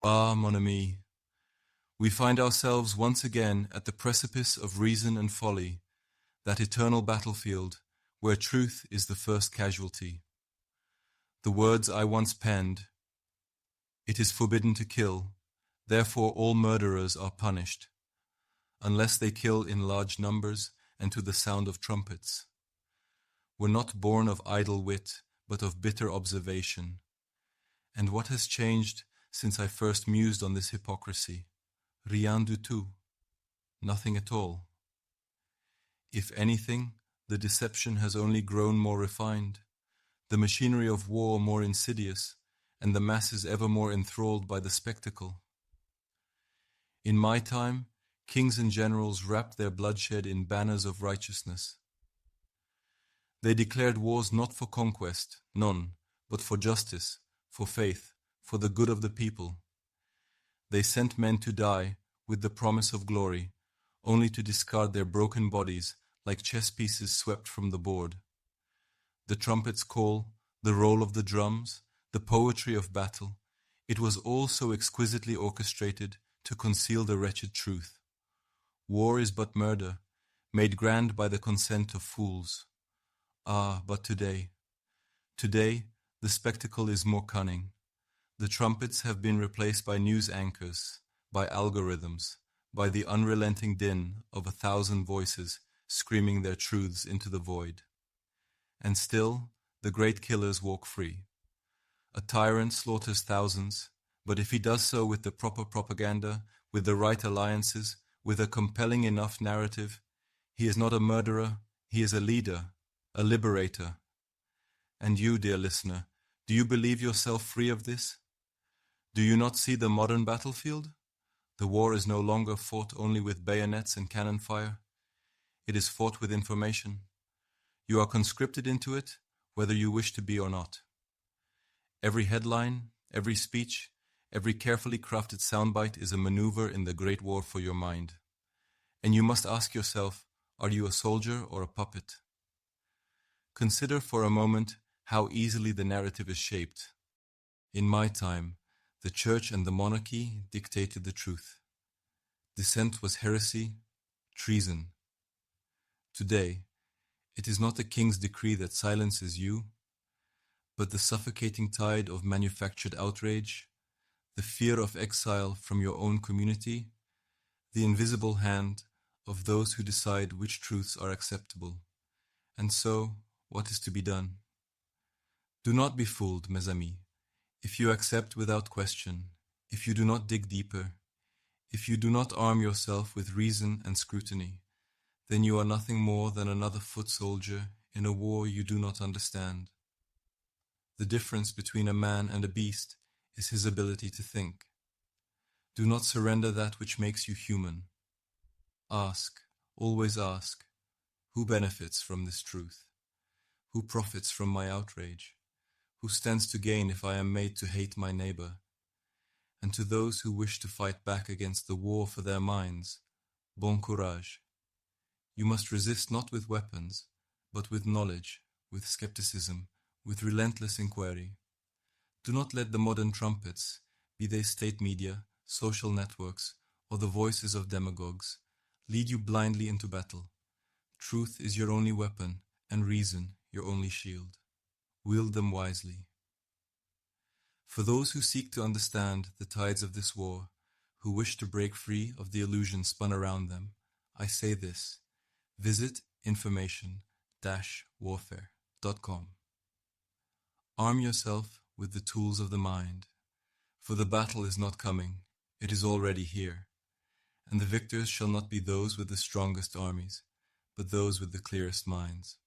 Ah, mon ami, we find ourselves once again at the precipice of reason and folly, that eternal battlefield where truth is the first casualty. The words I once penned, "It is forbidden to kill, therefore all murderers are punished, unless they kill in large numbers and to the sound of trumpets," were not born of idle wit, but of bitter observation. And what has changed since I first mused on this hypocrisy? Rien du tout. Nothing at all. If anything, the deception has only grown more refined, the machinery of war more insidious, and the masses ever more enthralled by the spectacle. In my time, kings and generals wrapped their bloodshed in banners of righteousness. They declared wars not for conquest, none, but for justice, for faith, for the good of the people. They sent men to die with the promise of glory, only to discard their broken bodies like chess pieces swept from the board. The trumpet's call, the roll of the drums, the poetry of battle, it was all so exquisitely orchestrated to conceal the wretched truth. War is but murder, made grand by the consent of fools. Ah, but today, the spectacle is more cunning. The trumpets have been replaced by news anchors, by algorithms, by the unrelenting din of 1,000 voices screaming their truths into the void. And still, the great killers walk free. A tyrant slaughters thousands, but if he does so with the proper propaganda, with the right alliances, with a compelling enough narrative, he is not a murderer, he is a leader, a liberator. And you, dear listener, do you believe yourself free of this? Do you not see the modern battlefield? The war is no longer fought only with bayonets and cannon fire. It is fought with information. You are conscripted into it, whether you wish to be or not. Every headline, every speech, every carefully crafted soundbite is a maneuver in the great war for your mind. And you must ask yourself, are you a soldier or a puppet? Consider for a moment how easily the narrative is shaped. In my time, the church and the monarchy dictated the truth. Dissent was heresy, treason. Today, it is not the king's decree that silences you, but the suffocating tide of manufactured outrage, the fear of exile from your own community, the invisible hand of those who decide which truths are acceptable. And so, what is to be done? Do not be fooled, mes amis. If you accept without question, if you do not dig deeper, if you do not arm yourself with reason and scrutiny, then you are nothing more than another foot soldier in a war you do not understand. The difference between a man and a beast is his ability to think. Do not surrender that which makes you human. Ask, always ask, who benefits from this truth? Who profits from my outrage? Who stands to gain if I am made to hate my neighbor? And to those who wish to fight back against the war for their minds, bon courage. You must resist not with weapons, but with knowledge, with skepticism, with relentless inquiry. Do not let the modern trumpets, be they state media, social networks, or the voices of demagogues, lead you blindly into battle. Truth is your only weapon, and reason your only shield. Wield them wisely. For those who seek to understand the tides of this war, who wish to break free of the illusion spun around them, I say this: visit information-warfare.com. Arm yourself with the tools of the mind, for the battle is not coming, it is already here, and the victors shall not be those with the strongest armies, but those with the clearest minds.